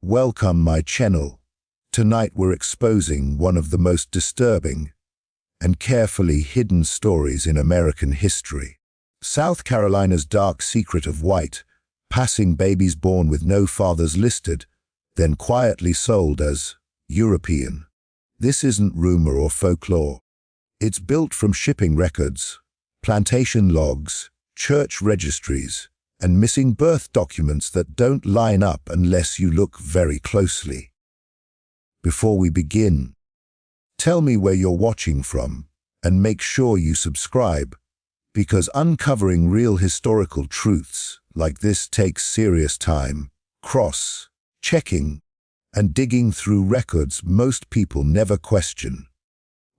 Welcome my channel. Tonight we're exposing one of the most disturbing and carefully hidden stories in American history. South Carolina's dark secret of white, passing babies born with no fathers listed, then quietly sold as European. This isn't rumor or folklore. It's built from shipping records, plantation logs, church registries, and missing birth documents that don't line up unless you look very closely. Before we begin, tell me where you're watching from and make sure you subscribe, because uncovering real historical truths like this takes serious time, cross-checking, and digging through records most people never question.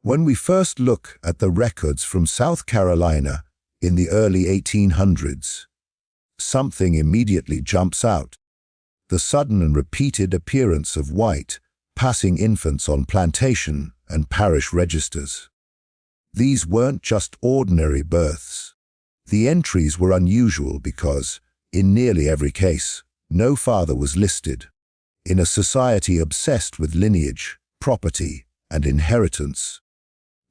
When we first look at the records from South Carolina in the early 1800s, something immediately jumps out: the sudden and repeated appearance of white, passing infants on plantation and parish registers. These weren't just ordinary births. The entries were unusual because, in nearly every case, no father was listed. In a society obsessed with lineage, property, and inheritance,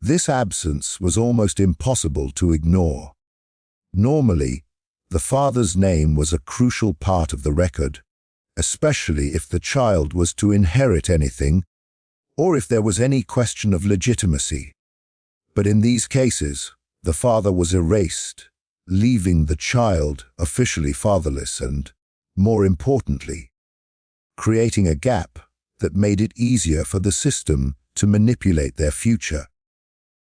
this absence was almost impossible to ignore. Normally, the father's name was a crucial part of the record, especially if the child was to inherit anything or if there was any question of legitimacy. But in these cases, the father was erased, leaving the child officially fatherless and, more importantly, creating a gap that made it easier for the system to manipulate their future.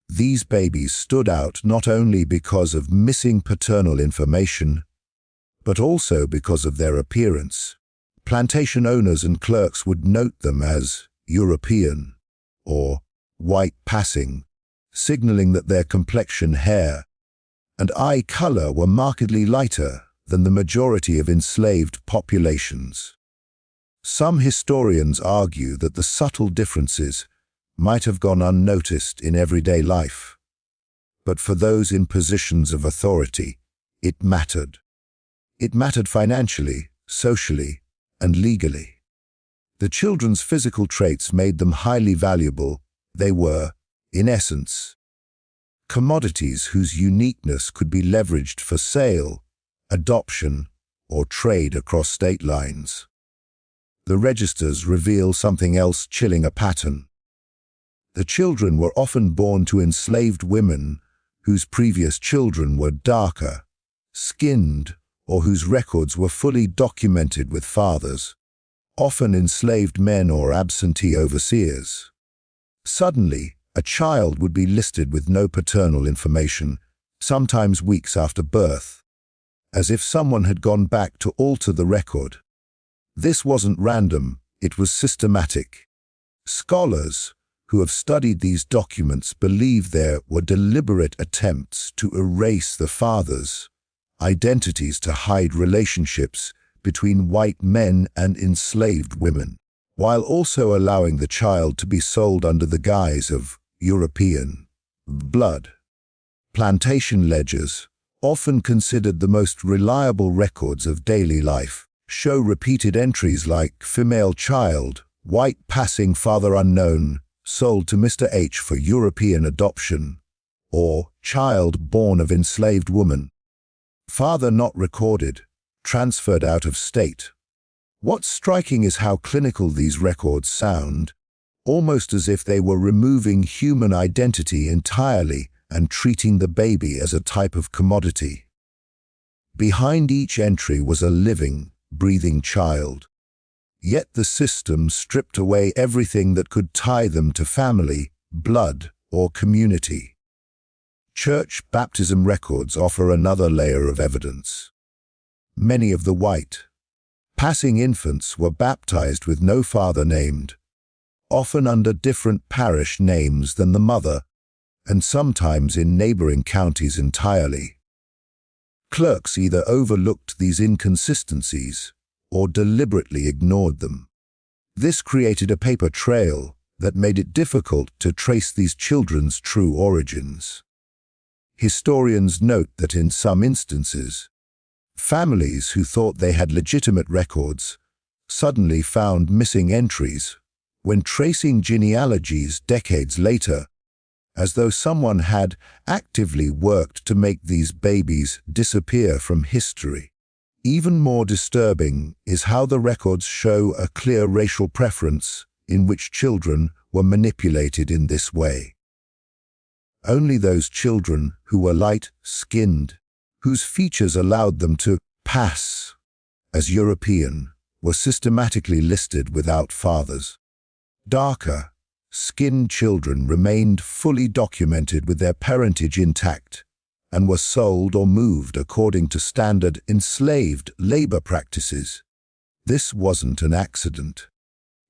These babies stood out not only because of missing paternal information, but also because of their appearance. Plantation owners and clerks would note them as European or white passing, signaling that their complexion, hair, and eye color were markedly lighter than the majority of enslaved populations. Some historians argue that the subtle differences might have gone unnoticed in everyday life, but for those in positions of authority, it mattered. It mattered financially, socially, and legally. The children's physical traits made them highly valuable. They were, in essence, commodities whose uniqueness could be leveraged for sale, adoption, or trade across state lines. The registers reveal something else, chilling a pattern. The children were often born to enslaved women whose previous children were darker skinned or whose records were fully documented with fathers, often enslaved men or absentee overseers. Suddenly, a child would be listed with no paternal information, sometimes weeks after birth, as if someone had gone back to alter the record. This wasn't random, it was systematic. Scholars who have studied these documents believe there were deliberate attempts to erase the fathers' identities to hide relationships between white men and enslaved women, while also allowing the child to be sold under the guise of European blood. Plantation ledgers, often considered the most reliable records of daily life, show repeated entries like female child, white passing father unknown, sold to Mr. H for European adoption, or child born of enslaved woman, father not recorded, transferred out of state. What's striking is how clinical these records sound, almost as if they were removing human identity entirely and treating the baby as a type of commodity. Behind each entry was a living, breathing child. Yet the system stripped away everything that could tie them to family, blood, or community. Church baptism records offer another layer of evidence. Many of the white, passing infants were baptized with no father named, often under different parish names than the mother, and sometimes in neighboring counties entirely. Clerks either overlooked these inconsistencies or deliberately ignored them. This created a paper trail that made it difficult to trace these children's true origins. Historians note that in some instances, families who thought they had legitimate records suddenly found missing entries when tracing genealogies decades later, as though someone had actively worked to make these babies disappear from history. Even more disturbing is how the records show a clear racial preference in which children were manipulated in this way. Only those children who were light-skinned, whose features allowed them to pass as European, were systematically listed without fathers. Darker, skinned children remained fully documented with their parentage intact and were sold or moved according to standard enslaved labor practices. This wasn't an accident.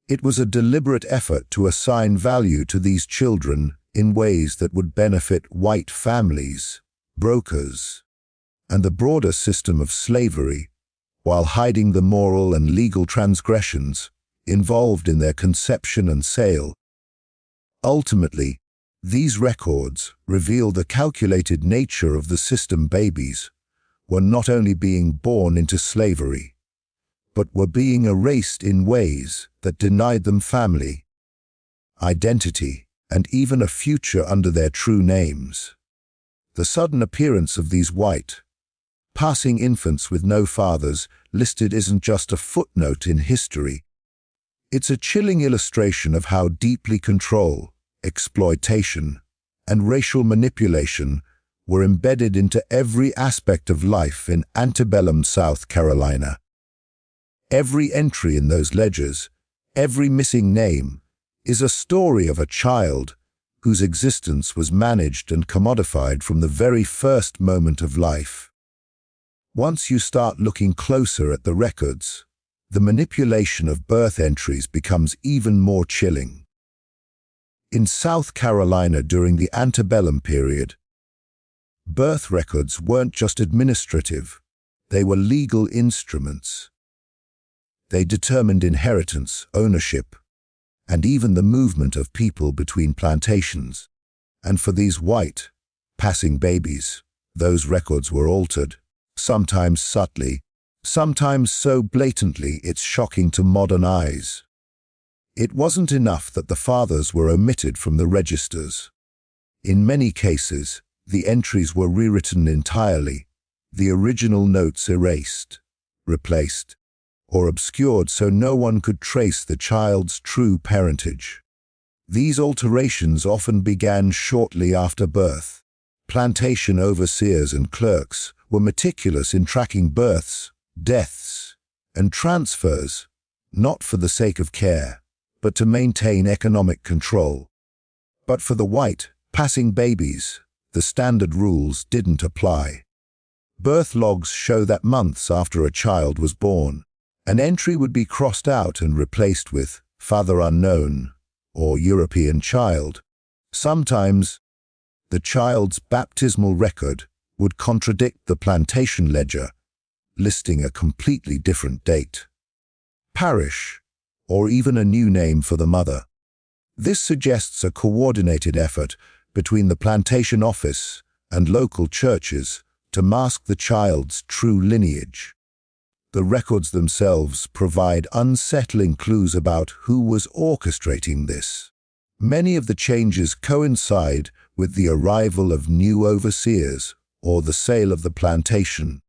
It was a deliberate effort to assign value to these children in ways that would benefit white families, brokers, and the broader system of slavery, while hiding the moral and legal transgressions involved in their conception and sale. Ultimately, these records reveal the calculated nature of the system. Babies were not only being born into slavery, but were being erased in ways that denied them family, identity, and even a future under their true names. The sudden appearance of these white, passing infants with no fathers listed isn't just a footnote in history. It's a chilling illustration of how deeply control, exploitation, and racial manipulation were embedded into every aspect of life in antebellum South Carolina. Every entry in those ledgers, every missing name, is a story of a child whose existence was managed and commodified from the very first moment of life. Once you start looking closer at the records, the manipulation of birth entries becomes even more chilling. In South Carolina during the antebellum period, birth records weren't just administrative, they were legal instruments. They determined inheritance, ownership, and even the movement of people between plantations. And for these white, passing babies, those records were altered, sometimes subtly, sometimes so blatantly it's shocking to modern eyes. It wasn't enough that the fathers were omitted from the registers. In many cases, the entries were rewritten entirely, the original notes erased, replaced, or obscured so no one could trace the child's true parentage. These alterations often began shortly after birth. Plantation overseers and clerks were meticulous in tracking births, deaths, and transfers, not for the sake of care, but to maintain economic control. But for the white, passing babies, the standard rules didn't apply. Birth logs show that months after a child was born, an entry would be crossed out and replaced with father unknown or European child. Sometimes, the child's baptismal record would contradict the plantation ledger, listing a completely different date, parish, or even a new name for the mother. This suggests a coordinated effort between the plantation office and local churches to mask the child's true lineage. The records themselves provide unsettling clues about who was orchestrating this. Many of the changes coincide with the arrival of new overseers or the sale of the plantation,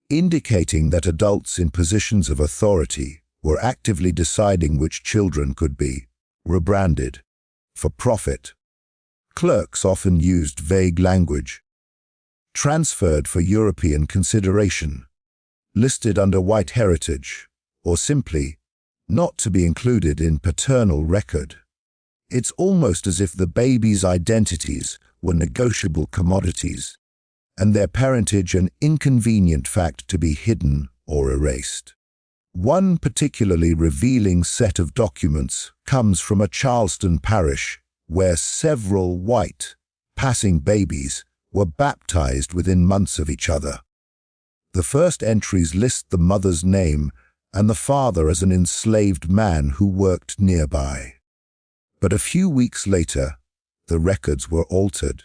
indicating that adults in positions of authority were actively deciding which children could be rebranded for profit. Clerks often used vague language, transferred for European consideration, listed under white heritage, or simply not to be included in paternal record. It's almost as if the babies' identities were negotiable commodities, and their parentage an inconvenient fact to be hidden or erased. One particularly revealing set of documents comes from a Charleston parish where several white, passing babies were baptized within months of each other. The first entries list the mother's name and the father as an enslaved man who worked nearby. But a few weeks later, the records were altered.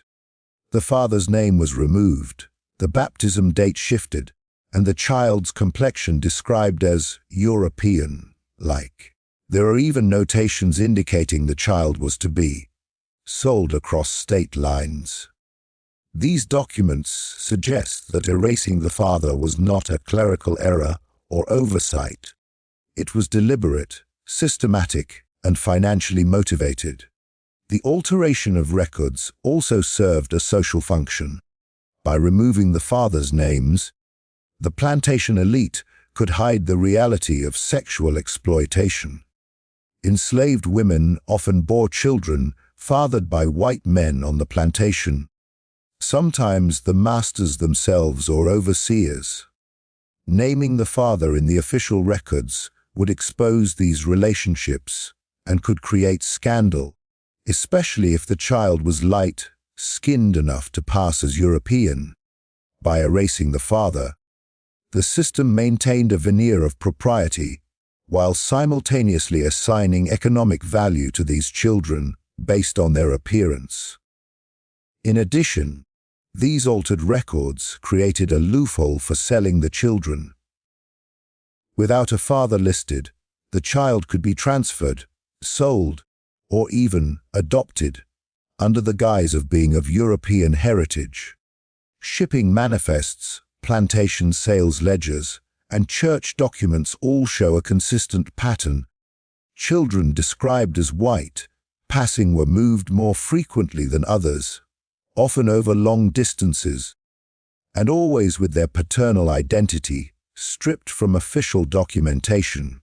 The father's name was removed, the baptism date shifted, and the child's complexion described as European like. There are even notations indicating the child was to be sold across state lines. These documents suggest that erasing the father was not a clerical error or oversight. It was deliberate, systematic, and financially motivated. The alteration of records also served a social function. By removing the father's names, the plantation elite could hide the reality of sexual exploitation. Enslaved women often bore children fathered by white men on the plantation, sometimes the masters themselves or overseers. Naming the father in the official records would expose these relationships and could create scandal, especially if the child was light-skinned enough to pass as European. By erasing the father, the system maintained a veneer of propriety while simultaneously assigning economic value to these children based on their appearance. In addition, these altered records created a loophole for selling the children. Without a father listed, the child could be transferred, sold, or even adopted under the guise of being of European heritage. Shipping manifests, plantation sales ledgers, and church documents all show a consistent pattern. Children described as white passing were moved more frequently than others, often over long distances, and always with their paternal identity stripped from official documentation.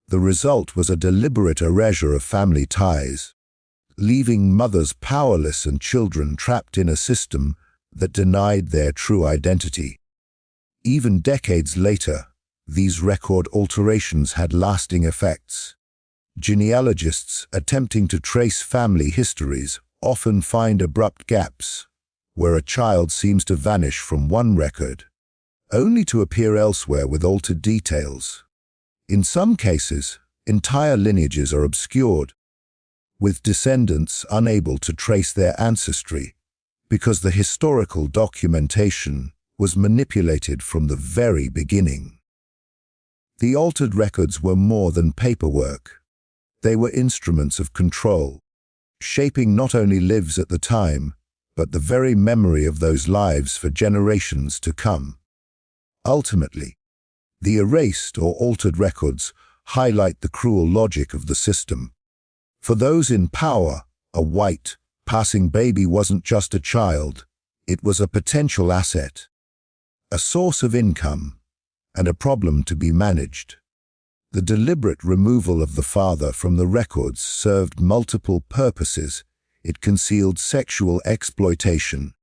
The result was a deliberate erasure of family ties, leaving mothers powerless and children trapped in a system that denied their true identity. Even decades later, these record alterations had lasting effects. Genealogists attempting to trace family histories often find abrupt gaps, where a child seems to vanish from one record, only to appear elsewhere with altered details. In some cases, entire lineages are obscured, with descendants unable to trace their ancestry, because the historical documentation was manipulated from the very beginning. The altered records were more than paperwork. They were instruments of control, shaping not only lives at the time, but the very memory of those lives for generations to come. Ultimately, the erased or altered records highlight the cruel logic of the system. For those in power, a white, passing baby wasn't just a child, it was a potential asset, a source of income, and a problem to be managed. The deliberate removal of the father from the records served multiple purposes. It concealed sexual exploitation,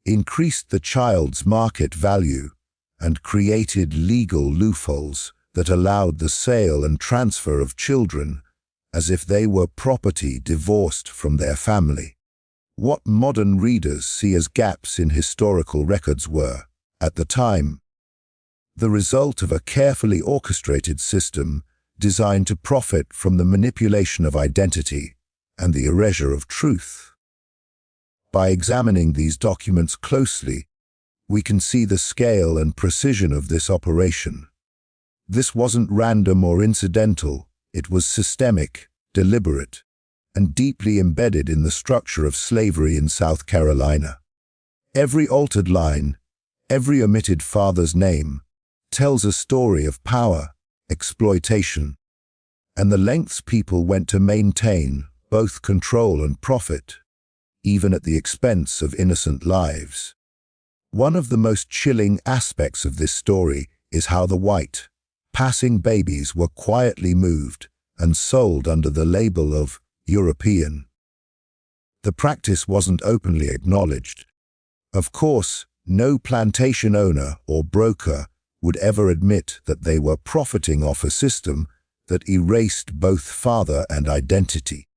increased the child's market value, and created legal loopholes that allowed the sale and transfer of children as if they were property divorced from their family. What modern readers see as gaps in historical records were, at the time, the result of a carefully orchestrated system designed to profit from the manipulation of identity and the erasure of truth. By examining these documents closely, we can see the scale and precision of this operation. This wasn't random or incidental, it was systemic, deliberate, and deeply embedded in the structure of slavery in South Carolina. Every altered line, every omitted father's name, tells a story of power, exploitation, and the lengths people went to maintain both control and profit, even at the expense of innocent lives. One of the most chilling aspects of this story is how the white, passing babies were quietly moved and sold under the label of European. The practice wasn't openly acknowledged. Of course, no plantation owner or broker would ever admit that they were profiting off a system that erased both father and identity.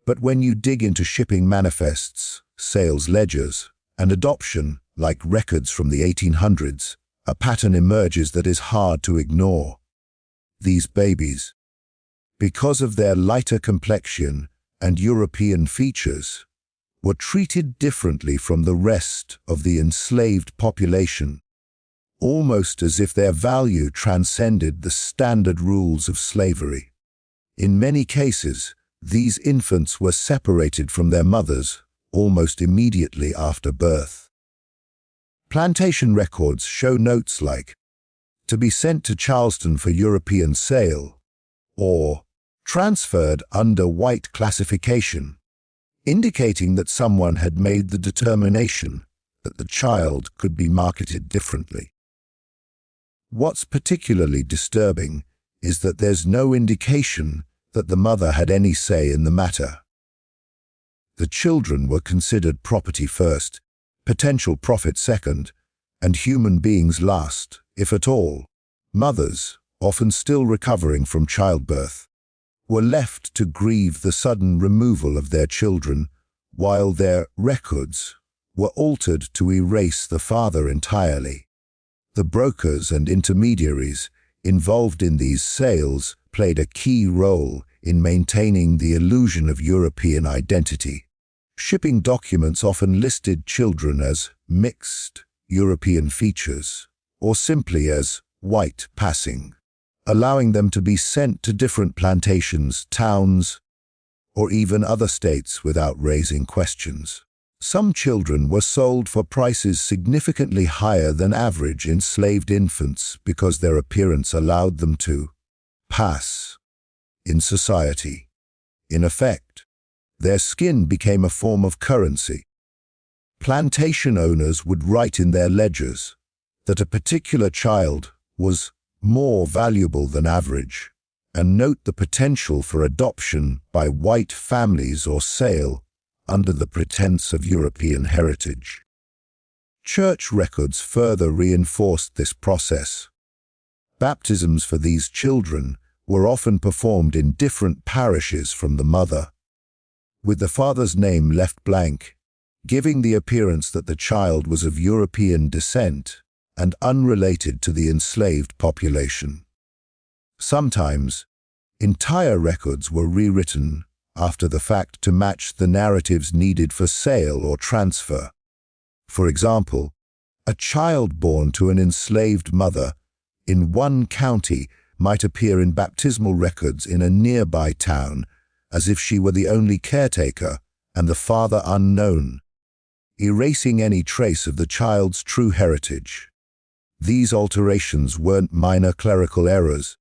But when you dig into shipping manifests, sales ledgers, and adoption, like records from the 1800s, a pattern emerges that is hard to ignore. These babies, because of their lighter complexion and European features, were treated differently from the rest of the enslaved population. almost as if their value transcended the standard rules of slavery. In many cases, these infants were separated from their mothers almost immediately after birth. Plantation records show notes like, "to be sent to Charleston for European sale," or "transferred under white classification," indicating that someone had made the determination that the child could be marketed differently. What's particularly disturbing is that there's no indication that the mother had any say in the matter. The children were considered property first, potential profit second, and human beings last, if at all. Mothers, often still recovering from childbirth, were left to grieve the sudden removal of their children, while their records were altered to erase the father entirely. The brokers and intermediaries involved in these sales played a key role in maintaining the illusion of European identity. Shipping documents often listed children as mixed European features, or simply as white passing, allowing them to be sent to different plantations, towns, or even other states without raising questions. Some children were sold for prices significantly higher than average enslaved infants because their appearance allowed them to pass in society. In effect, their skin became a form of currency. Plantation owners would write in their ledgers that a particular child was more valuable than average, and note the potential for adoption by white families or sale under the pretense of European heritage. Church records further reinforced this process. Baptisms for these children were often performed in different parishes from the mother, with the father's name left blank, giving the appearance that the child was of European descent and unrelated to the enslaved population. Sometimes, entire records were rewritten after the fact to match the narratives needed for sale or transfer. For example, a child born to an enslaved mother in one county might appear in baptismal records in a nearby town as if she were the only caretaker and the father unknown, erasing any trace of the child's true heritage. These alterations weren't minor clerical errors.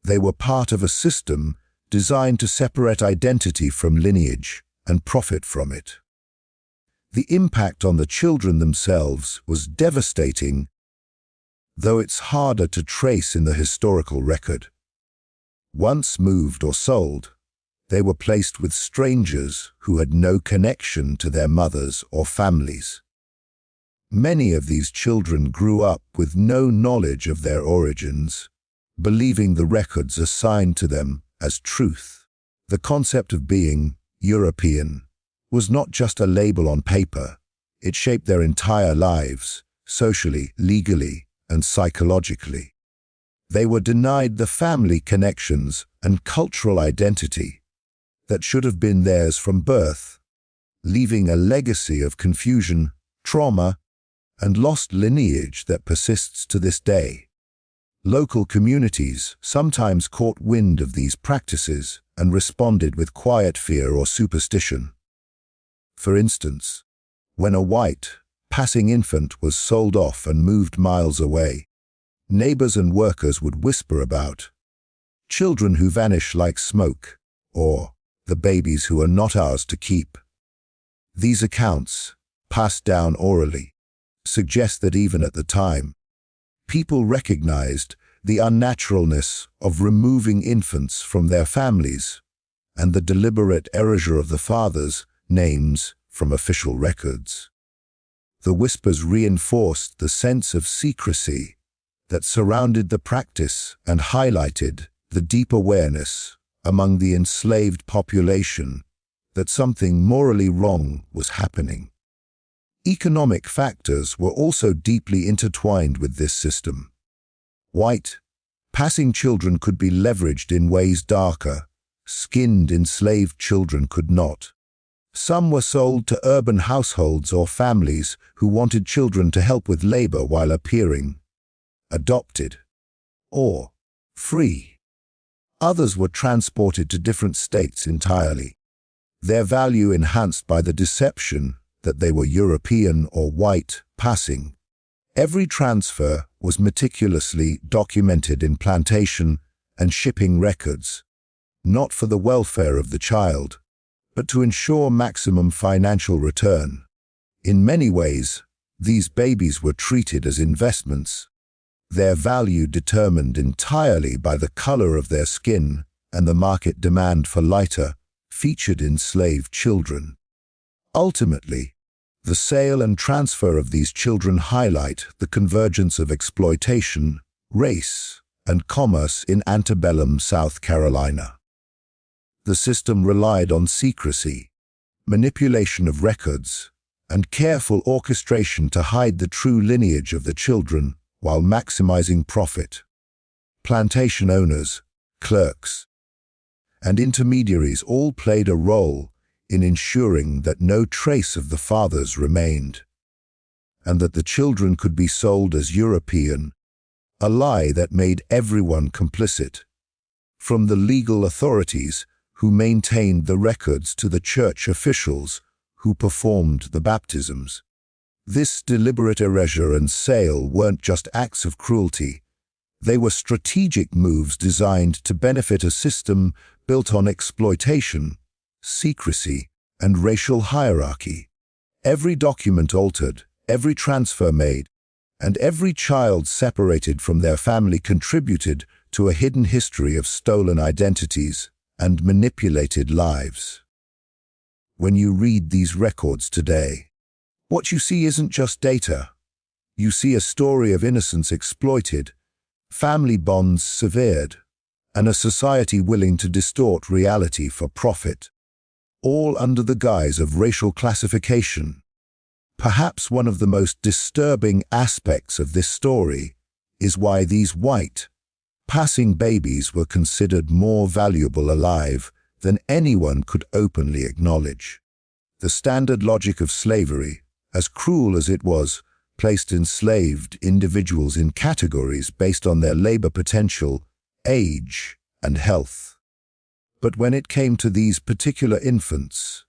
They were part of a system designed to separate identity from lineage and profit from it. The impact on the children themselves was devastating, though it's harder to trace in the historical record. Once moved or sold, they were placed with strangers who had no connection to their mothers or families. Many of these children grew up with no knowledge of their origins, believing the records assigned to them as truth. The concept of being European was not just a label on paper. It shaped their entire lives, socially, legally, and psychologically. They were denied the family connections and cultural identity that should have been theirs from birth, leaving a legacy of confusion, trauma, and lost lineage that persists to this day. Local communities sometimes caught wind of these practices and responded with quiet fear or superstition. For instance, when a white, passing infant was sold off and moved miles away, neighbors and workers would whisper about children who vanish like smoke, or the babies who are not ours to keep. These accounts, passed down orally, suggest that even at the time, people recognized the unnaturalness of removing infants from their families and the deliberate erasure of the fathers' names from official records. The whispers reinforced the sense of secrecy that surrounded the practice and highlighted the deep awareness among the enslaved population that something morally wrong was happening. Economic factors were also deeply intertwined with this system. White, passing children could be leveraged in ways darker, skinned enslaved children could not. Some were sold to urban households or families who wanted children to help with labor while appearing adopted, or free. Others were transported to different states entirely, their value enhanced by the deception that they were European or white, passing. Every transfer was meticulously documented in plantation and shipping records, not for the welfare of the child, but to ensure maximum financial return. In many ways, these babies were treated as investments, their value determined entirely by the color of their skin and the market demand for lighter, featured enslaved children. Ultimately, the sale and transfer of these children highlight the convergence of exploitation, race, and commerce in antebellum South Carolina. The system relied on secrecy, manipulation of records, and careful orchestration to hide the true lineage of the children while maximizing profit. Plantation owners, clerks, and intermediaries all played a role in ensuring that no trace of the fathers remained, and that the children could be sold as European, a lie that made everyone complicit, from the legal authorities who maintained the records to the church officials who performed the baptisms. This deliberate erasure and sale weren't just acts of cruelty. They were strategic moves designed to benefit a system built on exploitation, secrecy, and racial hierarchy. Every document altered, every transfer made, and every child separated from their family contributed to a hidden history of stolen identities and manipulated lives. When you read these records today, what you see isn't just data. You see a story of innocence exploited, family bonds severed, and a society willing to distort reality for profit, all under the guise of racial classification. Perhaps one of the most disturbing aspects of this story is why these white, passing babies were considered more valuable alive than anyone could openly acknowledge. The standard logic of slavery, as cruel as it was, placed enslaved individuals in categories based on their labor potential, age, and health. But when it came to these particular infants,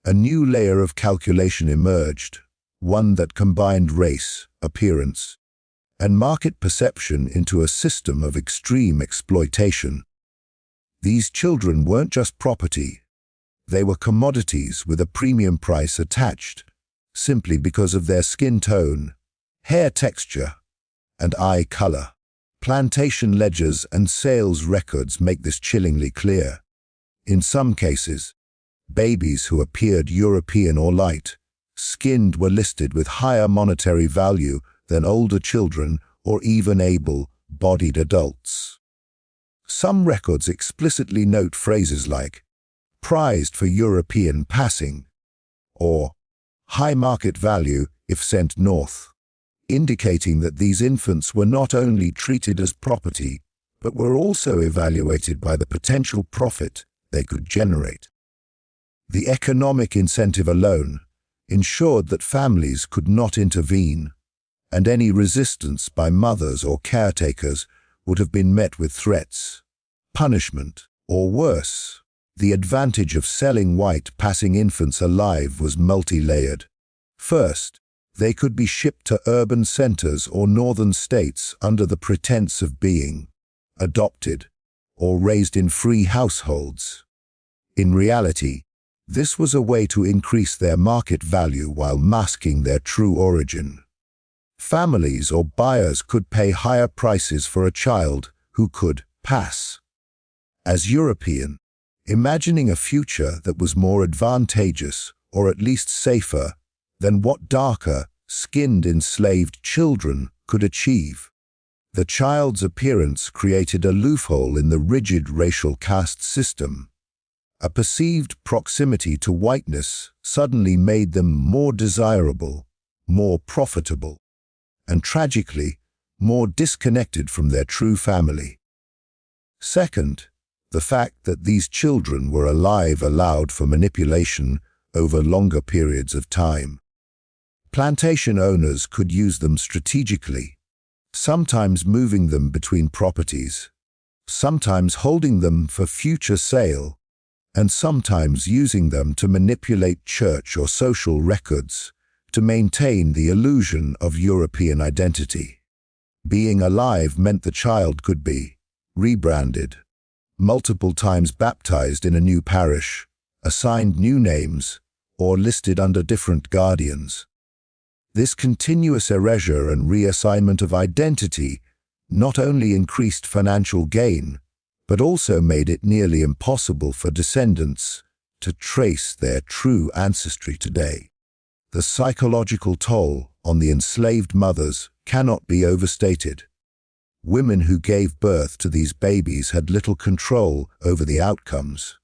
a new layer of calculation emerged, one that combined race, appearance, and market perception into a system of extreme exploitation. These children weren't just property. They were commodities with a premium price attached, simply because of their skin tone, hair texture, and eye color. Plantation ledgers and sales records make this chillingly clear. In some cases, babies who appeared European or light-skinned were listed with higher monetary value than older children or even able-bodied adults. Some records explicitly note phrases like prized for European passing or high market value if sent north, indicating that these infants were not only treated as property, but were also evaluated by the potential profit they could generate. The economic incentive alone ensured that families could not intervene, and any resistance by mothers or caretakers would have been met with threats, punishment, or worse. The advantage of selling white passing infants alive was multi-layered. First, they could be shipped to urban centers or northern states under the pretense of being adopted or raised in free households. In reality, this was a way to increase their market value while masking their true origin. Families or buyers could pay higher prices for a child who could pass as European, imagining a future that was more advantageous or at least safer than what darker-skinned enslaved children could achieve. The child's appearance created a loophole in the rigid racial caste system. A perceived proximity to whiteness suddenly made them more desirable, more profitable, and tragically, more disconnected from their true family. Second, the fact that these children were alive allowed for manipulation over longer periods of time. Plantation owners could use them strategically, sometimes moving them between properties, sometimes holding them for future sale, and sometimes using them to manipulate church or social records to maintain the illusion of European identity. Being alive meant the child could be rebranded, multiple times baptized in a new parish, assigned new names, or listed under different guardians. This continuous erasure and reassignment of identity not only increased financial gain, but also made it nearly impossible for descendants to trace their true ancestry today. The psychological toll on the enslaved mothers cannot be overstated. Women who gave birth to these babies had little control over the outcomes.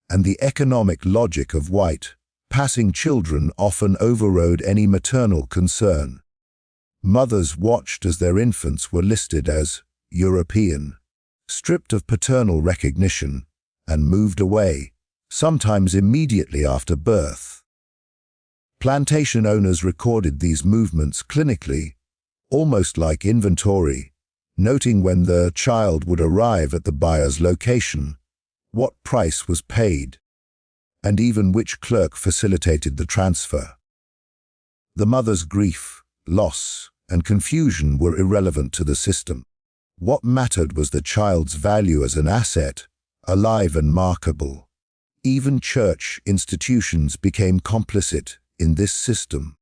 And the economic logic of white, passing children often overrode any maternal concern. Mothers watched as their infants were listed as European, stripped of paternal recognition, and moved away, sometimes immediately after birth. Plantation owners recorded these movements clinically, almost like inventory, noting when the child would arrive at the buyer's location, what price was paid, and even which clerk facilitated the transfer. The mother's grief, loss, and confusion were irrelevant to the system. What mattered was the child's value as an asset, alive and markable. Even church institutions became complicit in this system.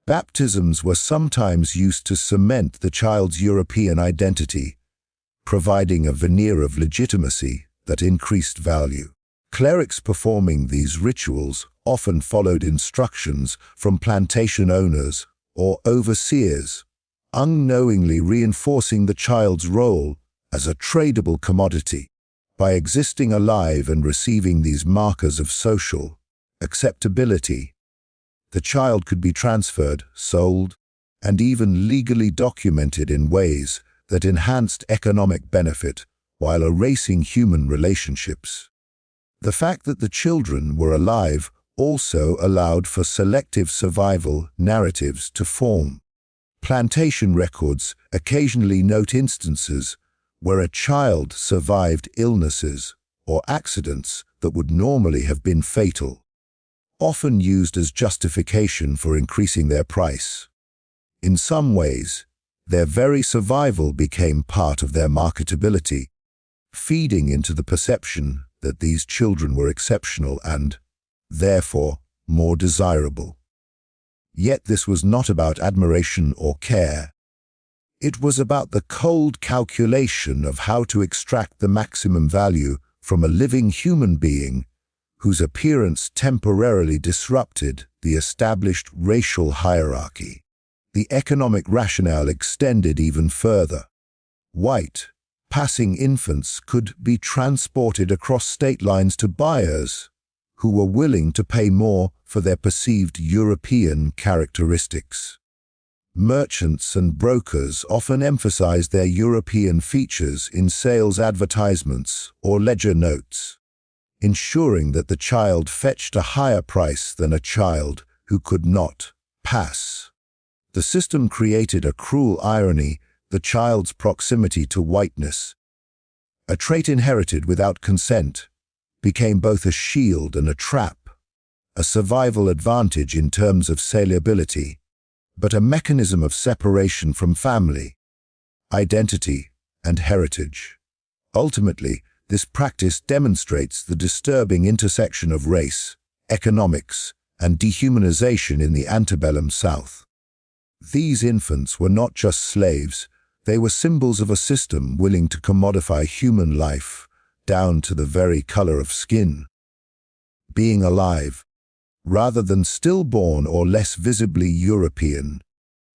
Baptisms were sometimes used to cement the child's European identity, providing a veneer of legitimacy that increased value. Clerics performing these rituals often followed instructions from plantation owners or overseers, unknowingly reinforcing the child's role as a tradable commodity. By existing alive and receiving these markers of social acceptability, the child could be transferred, sold, and even legally documented in ways that enhanced economic benefit while erasing human relationships. The fact that the children were alive also allowed for selective survival narratives to form. Plantation records occasionally note instances where a child survived illnesses or accidents that would normally have been fatal, often used as justification for increasing their price. In some ways, their very survival became part of their marketability, feeding into the perception that these children were exceptional and, therefore, more desirable. Yet this was not about admiration or care. It was about the cold calculation of how to extract the maximum value from a living human being whose appearance temporarily disrupted the established racial hierarchy. The economic rationale extended even further. White, passing infants could be transported across state lines to buyers who were willing to pay more for their perceived European characteristics. Merchants and brokers often emphasized their European features in sales advertisements or ledger notes, ensuring that the child fetched a higher price than a child who could not pass. The system created a cruel irony: the child's proximity to whiteness, a trait inherited without consent, became both a shield and a trap, a survival advantage in terms of saleability, but a mechanism of separation from family, identity, and heritage. Ultimately, this practice demonstrates the disturbing intersection of race, economics, and dehumanization in the antebellum South. These infants were not just slaves, they were symbols of a system willing to commodify human life down to the very color of skin. Being alive, rather than stillborn or less visibly European,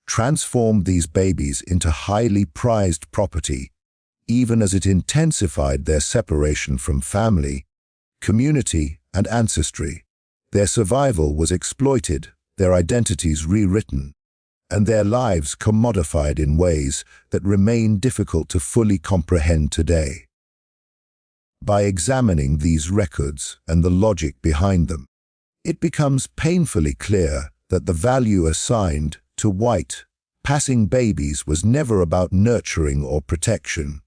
transformed these babies into highly prized property, even as it intensified their separation from family, community, and ancestry. Their survival was exploited, their identities rewritten, and their lives commodified in ways that remain difficult to fully comprehend today. By examining these records and the logic behind them, it becomes painfully clear that the value assigned to white, Passing babies was never about nurturing or protection.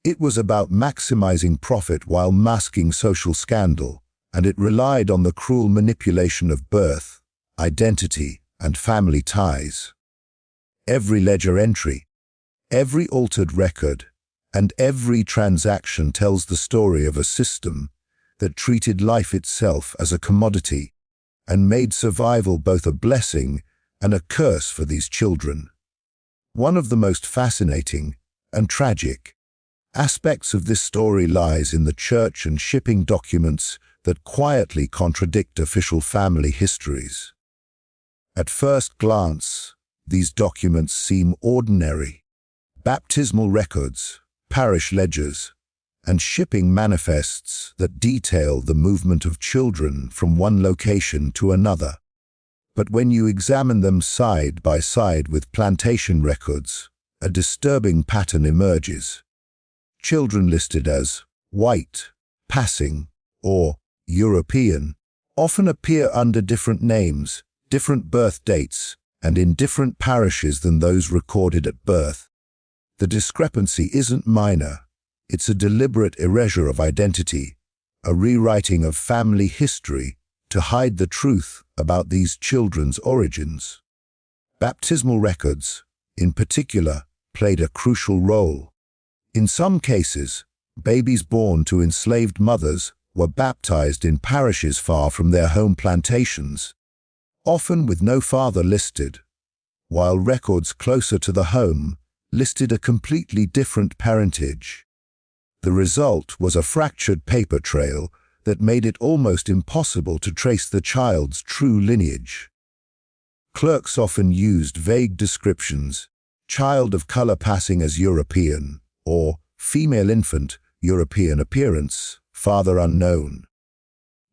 It was about maximizing profit while masking social scandal, and it relied on the cruel manipulation of birth, identity, and family ties. Every ledger entry, every altered record, and every transaction tells the story of a system that treated life itself as a commodity and made survival both a blessing and a curse for these children. One of the most fascinating and tragic aspects of this story lies in the church and shipping documents that quietly contradict official family histories. At first glance, these documents seem ordinary. Baptismal records, parish ledgers, and shipping manifests that detail the movement of children from one location to another. But when you examine them side by side with plantation records, a disturbing pattern emerges. Children listed as white, passing, or European often appear under different names, different birth dates, and in different parishes than those recorded at birth. The discrepancy isn't minor. It's a deliberate erasure of identity, a rewriting of family history to hide the truth about these children's origins. Baptismal records, in particular, played a crucial role. In some cases, babies born to enslaved mothers were baptized in parishes far from their home plantations, often with no father listed, while records closer to the home listed a completely different parentage. The result was a fractured paper trail that made it almost impossible to trace the child's true lineage. Clerks often used vague descriptions, child of color passing as European, or female infant, European appearance, father unknown,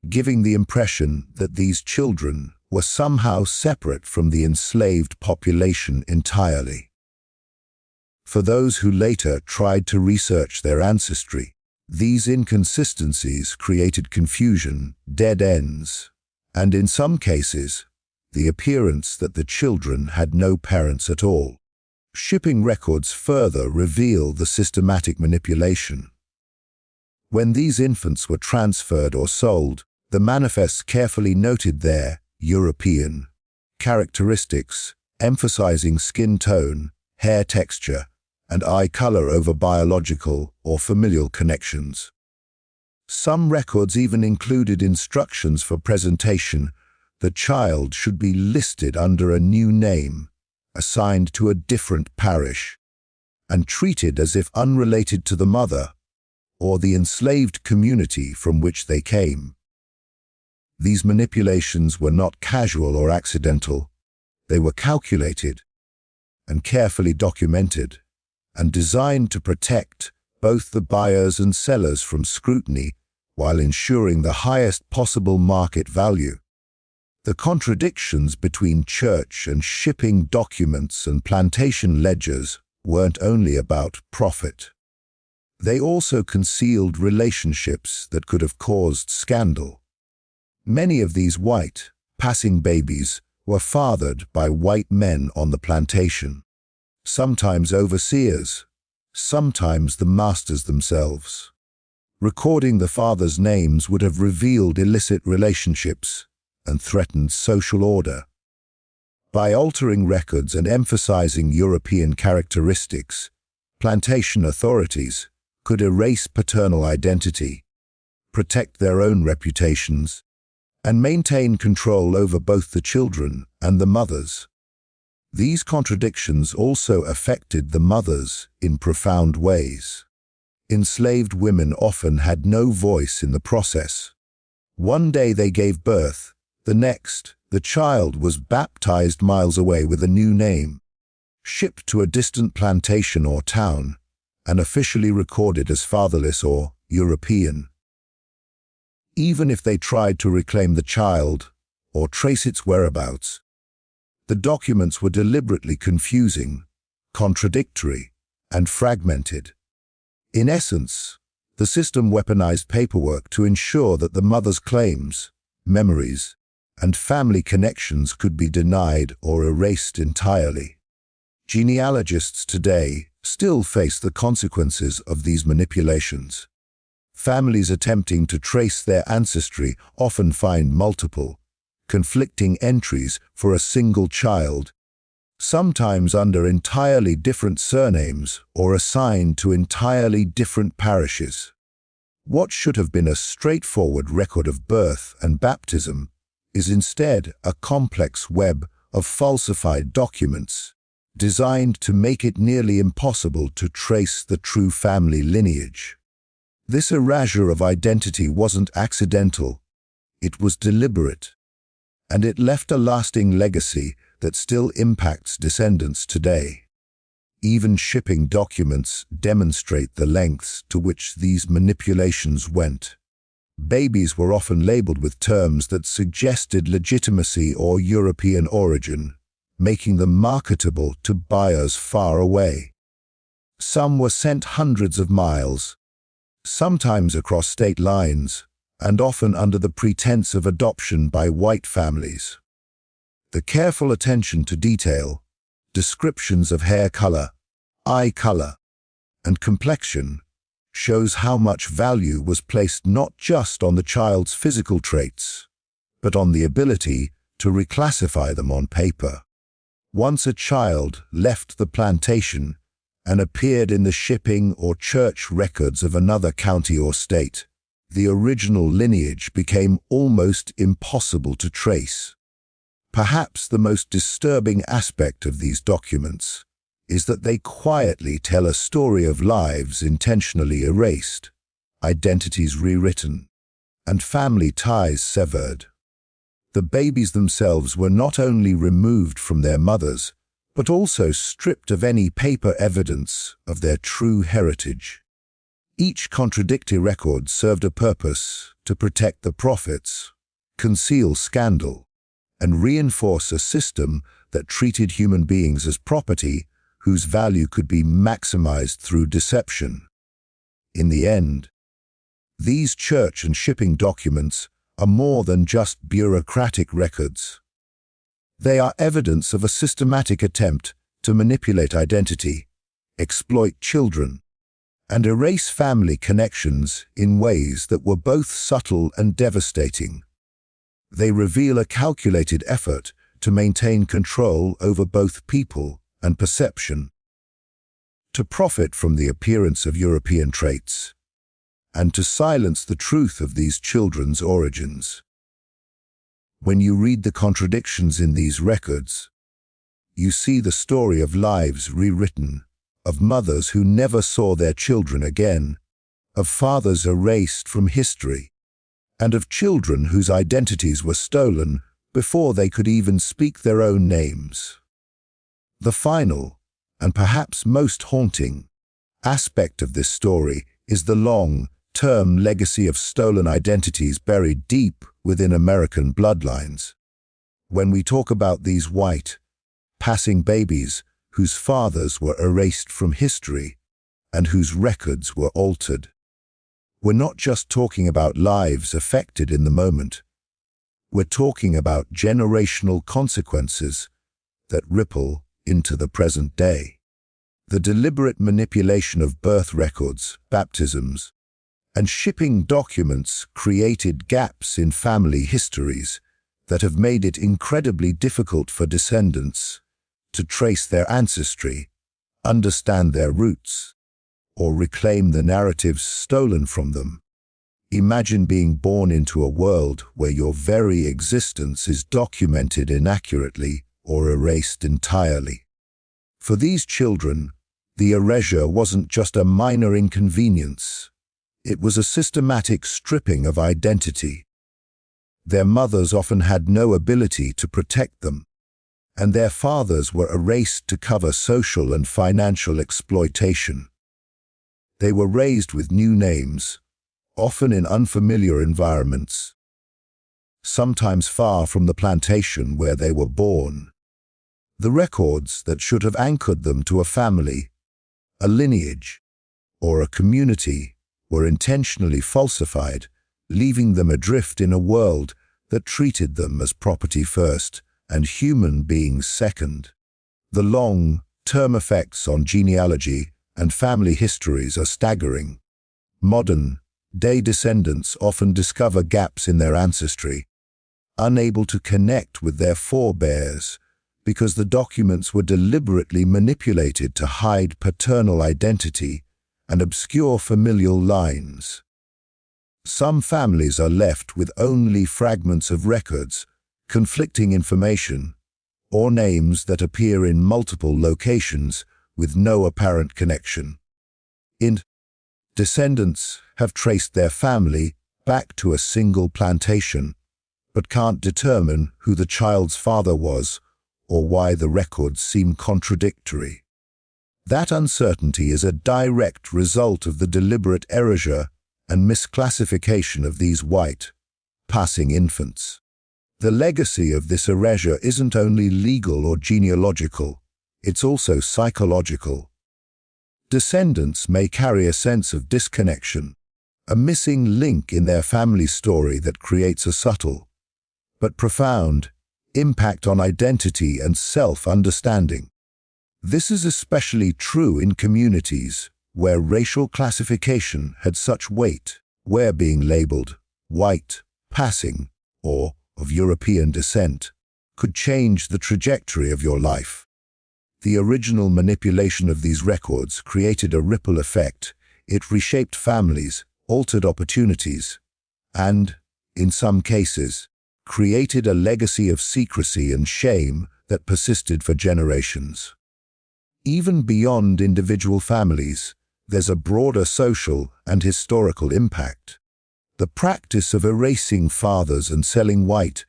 giving the impression that these children were somehow separate from the enslaved population entirely. For those who later tried to research their ancestry, these inconsistencies created confusion, dead ends, and in some cases, the appearance that the children had no parents at all. Shipping records further reveal the systematic manipulation. When these infants were transferred or sold, the manifests carefully noted their European characteristics, emphasizing skin tone, hair texture, and eye color over biological or familial connections. Some records even included instructions for presentation. The child should be listed under a new name, assigned to a different parish, and treated as if unrelated to the mother or the enslaved community from which they came. These manipulations were not casual or accidental. They were calculated and carefully documented, and designed to protect both the buyers and sellers from scrutiny while ensuring the highest possible market value. The contradictions between church and shipping documents and plantation ledgers weren't only about profit. They also concealed relationships that could have caused scandal. Many of these white, passing babies were fathered by white men on the plantation, sometimes overseers, sometimes the masters themselves. Recording the fathers' names would have revealed illicit relationships and threatened social order. By altering records and emphasizing European characteristics, plantation authorities could erase paternal identity, protect their own reputations, and maintain control over both the children and the mothers. These contradictions also affected the mothers in profound ways. Enslaved women often had no voice in the process. One day they gave birth, the next, the child was baptized miles away with a new name, shipped to a distant plantation or town, and officially recorded as fatherless or European. Even if they tried to reclaim the child or trace its whereabouts, the documents were deliberately confusing, contradictory, and fragmented. In essence, the system weaponized paperwork to ensure that the mother's claims, memories, and family connections could be denied or erased entirely. Genealogists today still face the consequences of these manipulations. Families attempting to trace their ancestry often find multiple, conflicting entries for a single child, sometimes under entirely different surnames or assigned to entirely different parishes. What should have been a straightforward record of birth and baptism is instead a complex web of falsified documents, designed to make it nearly impossible to trace the true family lineage. This erasure of identity wasn't accidental, it was deliberate, and it left a lasting legacy that still impacts descendants today. Even shipping documents demonstrate the lengths to which these manipulations went. Babies were often labeled with terms that suggested legitimacy or European origin, making them marketable to buyers far away. Some were sent hundreds of miles, sometimes across state lines, and often under the pretense of adoption by white families. The careful attention to detail, descriptions of hair color, eye color, and complexion shows how much value was placed not just on the child's physical traits, but on the ability to reclassify them on paper. Once a child left the plantation and appeared in the shipping or church records of another county or state, the original lineage became almost impossible to trace. Perhaps the most disturbing aspect of these documents is that they quietly tell a story of lives intentionally erased, identities rewritten, and family ties severed. The babies themselves were not only removed from their mothers, but also stripped of any paper evidence of their true heritage. Each contradictory record served a purpose: to protect the prophets, conceal scandal, and reinforce a system that treated human beings as property whose value could be maximized through deception. In the end, these church and shipping documents are more than just bureaucratic records. They are evidence of a systematic attempt to manipulate identity, exploit children, and erase family connections in ways that were both subtle and devastating. They reveal a calculated effort to maintain control over both people and perception, to profit from the appearance of European traits, and to silence the truth of these children's origins. When you read the contradictions in these records, you see the story of lives rewritten, of mothers who never saw their children again, of fathers erased from history, and of children whose identities were stolen before they could even speak their own names. The final, and perhaps most haunting, aspect of this story is the long-term legacy of stolen identities buried deep within American bloodlines. When we talk about these white, passing babies whose fathers were erased from history and whose records were altered, we're not just talking about lives affected in the moment. We're talking about generational consequences that ripple into the present day. The deliberate manipulation of birth records, baptisms, and shipping documents created gaps in family histories that have made it incredibly difficult for descendants to trace their ancestry, understand their roots, or reclaim the narratives stolen from them. Imagine being born into a world where your very existence is documented inaccurately or erased entirely. For these children, the erasure wasn't just a minor inconvenience. It was a systematic stripping of identity. Their mothers often had no ability to protect them, and their fathers were erased to cover social and financial exploitation. They were raised with new names, often in unfamiliar environments, sometimes far from the plantation where they were born. The records that should have anchored them to a family, a lineage, or a community were intentionally falsified, leaving them adrift in a world that treated them as property first and human beings second. The long, Term effects on genealogy and family histories are staggering. Modern-day descendants often discover gaps in their ancestry, unable to connect with their forebears because the documents were deliberately manipulated to hide paternal identity and obscure familial lines. Some families are left with only fragments of records, conflicting information, or names that appear in multiple locations with no apparent connection. Descendants have traced their family back to a single plantation, but can't determine who the child's father was or why the records seem contradictory. That uncertainty is a direct result of the deliberate erasure and misclassification of these white, passing infants. The legacy of this erasure isn't only legal or genealogical, it's also psychological. Descendants may carry a sense of disconnection, a missing link in their family story that creates a subtle, but profound, impact on identity and self-understanding. This is especially true in communities where racial classification had such weight, where being labeled white, passing, or of European descent could change the trajectory of your life. The original manipulation of these records created a ripple effect. It reshaped families, altered opportunities, and, in some cases, created a legacy of secrecy and shame that persisted for generations. Even beyond individual families, there's a broader social and historical impact. The practice of erasing fathers and selling white,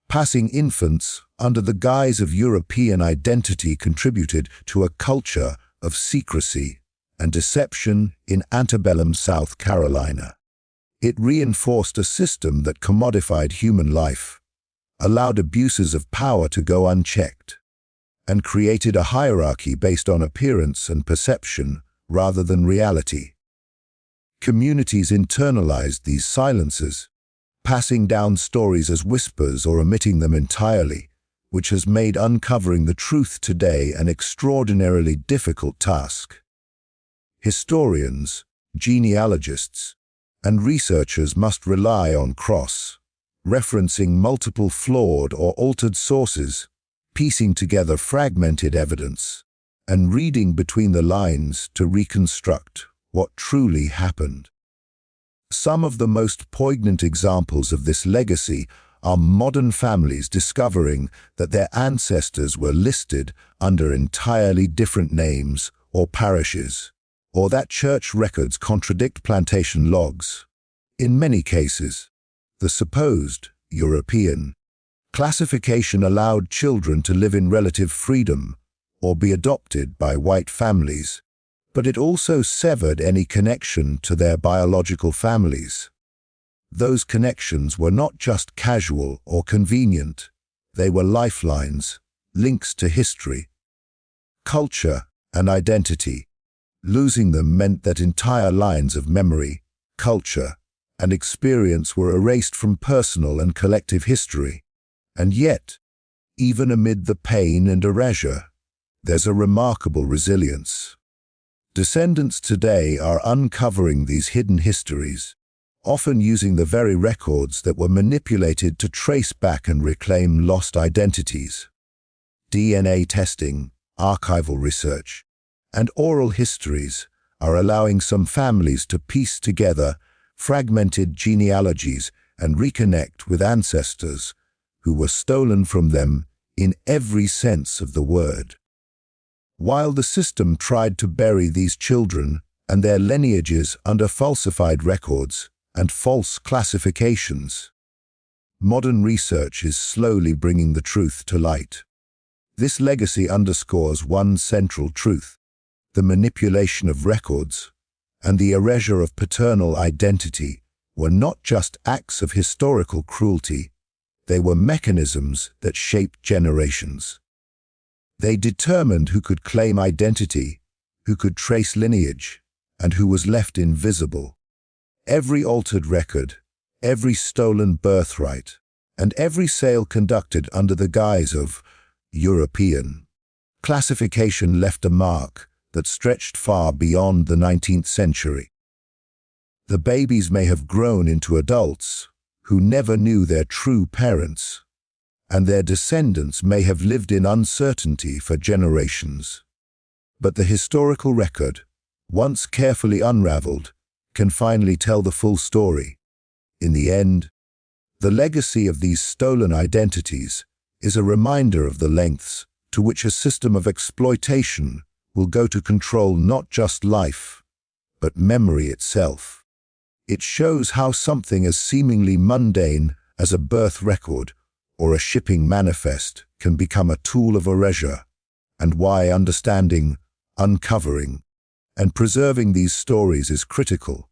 passing infants under the guise of European identity contributed to a culture of secrecy and deception in antebellum South Carolina. It reinforced a system that commodified human life, allowed abuses of power to go unchecked, and created a hierarchy based on appearance and perception rather than reality. Communities internalized these silences, passing down stories as whispers or omitting them entirely, which has made uncovering the truth today an extraordinarily difficult task. Historians, genealogists, and researchers must rely on cross-referencing multiple flawed or altered sources, piecing together fragmented evidence, and reading between the lines to reconstruct what truly happened. Some of the most poignant examples of this legacy are modern families discovering that their ancestors were listed under entirely different names or parishes, or that church records contradict plantation logs. In many cases, the supposed European classification allowed children to live in relative freedom or be adopted by white families, but it also severed any connection to their biological families. Those connections were not just casual or convenient, they were lifelines, links to history, culture, and identity. Losing them meant that entire lines of memory, culture, and experience were erased from personal and collective history. And yet, even amid the pain and erasure, there's a remarkable resilience. Descendants today are uncovering these hidden histories, often using the very records that were manipulated to trace back and reclaim lost identities. DNA testing, archival research, and oral histories are allowing some families to piece together fragmented genealogies and reconnect with ancestors who were stolen from them in every sense of the word. While the system tried to bury these children and their lineages under falsified records and false classifications, modern research is slowly bringing the truth to light. This legacy underscores one central truth: the manipulation of records and the erasure of paternal identity were not just acts of historical cruelty, they were mechanisms that shaped generations. They determined who could claim identity, who could trace lineage, and who was left invisible. Every altered record, every stolen birthright, and every sale conducted under the guise of European Classification left a mark that stretched far beyond the 19th century. The babies may have grown into adults who never knew their true parents, and their descendants may have lived in uncertainty for generations. But the historical record, once carefully unraveled, can finally tell the full story. In the end, the legacy of these stolen identities is a reminder of the lengths to which a system of exploitation will go to control not just life, but memory itself. It shows how something as seemingly mundane as a birth record or a shipping manifest can become a tool of erasure, and why understanding, uncovering, and preserving these stories is critical,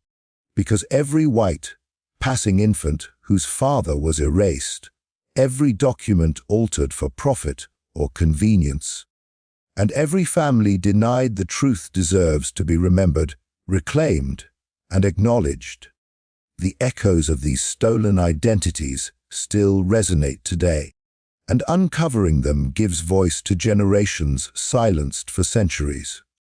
because every white, passing infant whose father was erased, every document altered for profit or convenience, and every family denied the truth deserves to be remembered, reclaimed, and acknowledged. The echoes of these stolen identities still resonate today, and uncovering them gives voice to generations silenced for centuries.